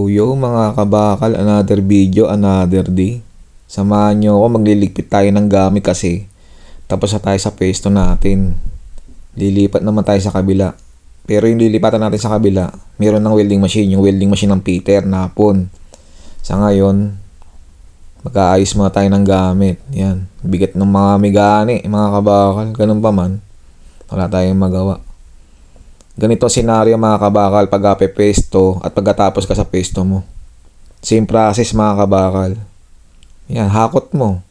Yo mga kabakal, another video, another day. Samahan nyo ako, magliligpit tayo ng gamit kasi tapos na tayo sa pwesto natin. Lilipat naman tayo sa kabila. Pero yung lilipatan natin sa kabila, meron ng welding machine, yung welding machine ng Peter Napon. Sa ngayon, mag-aayos muna tayo ng gamit. Yan, bigat ng mga migani, mga kabakal. Ganun pa man, wala tayong magawa. Ganito senaryo mga kabakal pag apepesto at pagkatapos ka sa pesto mo. Same process mga kabakal. Yan, hakot mo.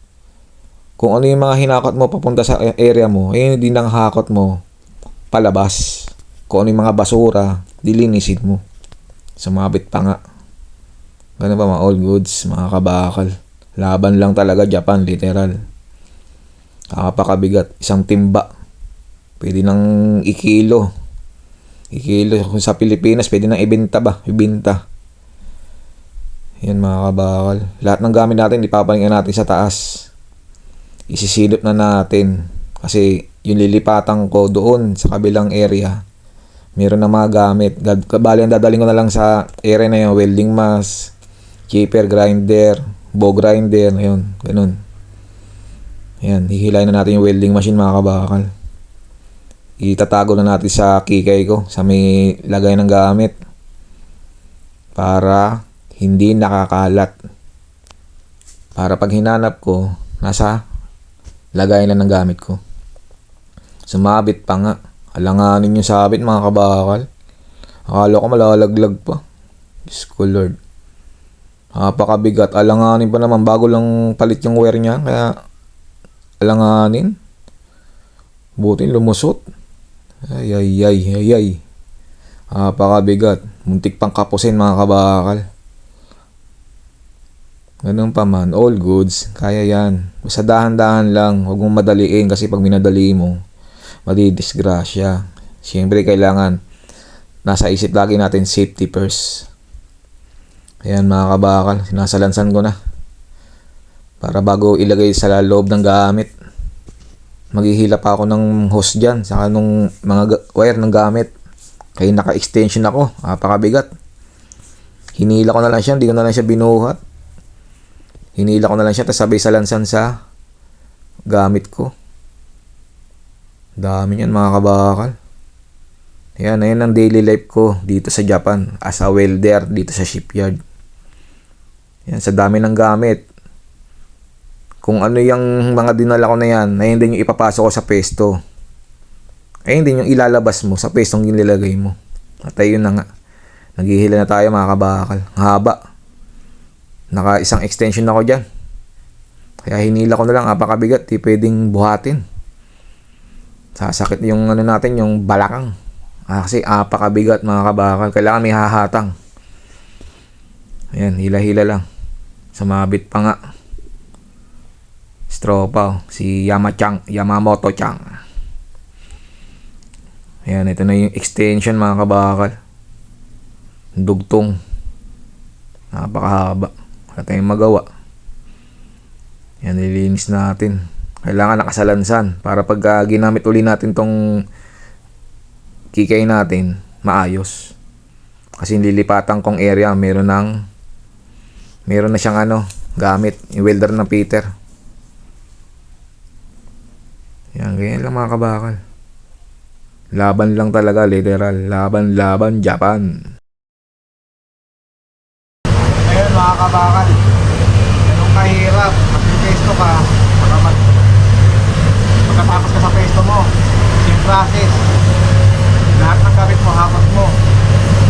Kung ano yung mga hinakot mo papunta sa area mo, eh hindi nang hakot mo palabas. Kung ano yung mga basura, dilinisin mo. Sumabit pa nga. Ganun ba mga all goods mga kabakal. Laban lang talaga Japan, literal. Kapakabigat, isang timba. Pwede nang ikilo. Kung sa Pilipinas, pwede nang ibenta ba? Ibenta. Yan mga kabakal. Lahat ng gamit natin, ipapalingan natin sa taas. Isisilip na natin. Kasi yung lilipatan ko doon sa kabilang area, meron na mga gamit. Bali, ang dadaling ko na lang sa area na yun, welding mask, chipper grinder, bow grinder, yun, ganun. Yan, hihilayin na natin yung welding machine mga kabakal. Itatago na natin sa kikay ko, sa may lagay ng gamit, para hindi nakakalat. Para pag hinanap ko, nasa lagay na ng gamit ko. Sumabit pa nga. Alanganin yung sabit mga kabakal. Akala ko malalaglag pa. Diyos ko Lord. Napakabigat. Alanganin pa naman bago lang palit yung wire niya. Kaya alanganin. Buti lumusot. Ay. Napakabigat. Muntik pang kapusin mga kabakal. Ganun pa man. All goods. Kaya yan. Basta dahan-dahan lang. Huwag mong madaliin kasi pag minadali mo, madidisgrasya. Siyempre kailangan nasa isip lagi natin safety first. Ayan mga kabakal. Sinasalansan ko na. Para bago ilagay sa loob ng gamit, maghihila pa ako ng hose dyan, saka nung mga wire ng gamit. Kaya naka-extension ako, napakabigat. Hinila ko na lang siya, hindi ko na lang siya binuhat. Hinila ko na lang siya, tapos sabay salansan sa gamit ko. Dami yan mga kabakal. Ayan ang daily life ko dito sa Japan, as a welder dito sa shipyard. Yan, sa dami ng gamit. Kung ano yung mga dinala ko na yan, ayun din yung ipapasok ko sa pesto. Ayun din yung ilalabas mo sa pestong nilagay mo. At ayun na nga. Naghihila na tayo mga kabakal. Ang haba. Naka isang extension ako dyan. Kaya hinila ko na lang. Apakabigat. Di pwedeng buhatin. Sasakit yung ano natin, yung balakang. Kasi apakabigat mga kabakal. Kailangan may hahatang. Ayan, hila-hila lang. Sumabit pa nga. Stropa, si Yamamoto-chan. Ayan, ito na yung extension mga kabakal. Dugtong. Napakahaba. Wala tayong magawa. Ayan, nililinis natin. Kailangan nakasalansan para pag ginamit uli natin tong kikay natin, maayos. Kasi nililipatan kong area, meron na siyang gamit, yung welder ng Peter. Yan, ganyan lang mga kabakal. Laban lang talaga, literal. Laban, Japan. Ayun mga kabakal. Ganun kahirap. Mag-pesto ka. Pagkatapos ka sa pesto mo, same process. Lahat ng gamit mo, hakot mo.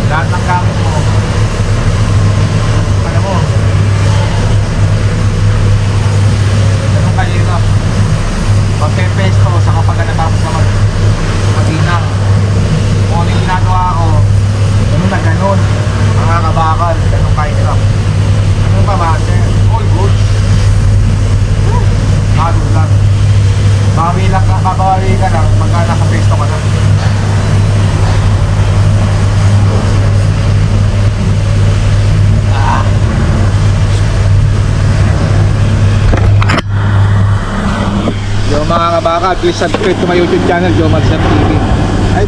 Lahat ng gamit mo, ano mo. Ganun kahirap. Pagpepesto sa kapag natapos na mag-inang. Kung ano yung ginagawa ko, ganun na ganun. Mga kabakal, ganun kahirap. Ganun pa ba? All good. Halo lang. Babawi ka lang pagka nasa pesto ka na. Yo mga kabakal, please subscribe to my YouTube channel, Joe Marcian TV. Ay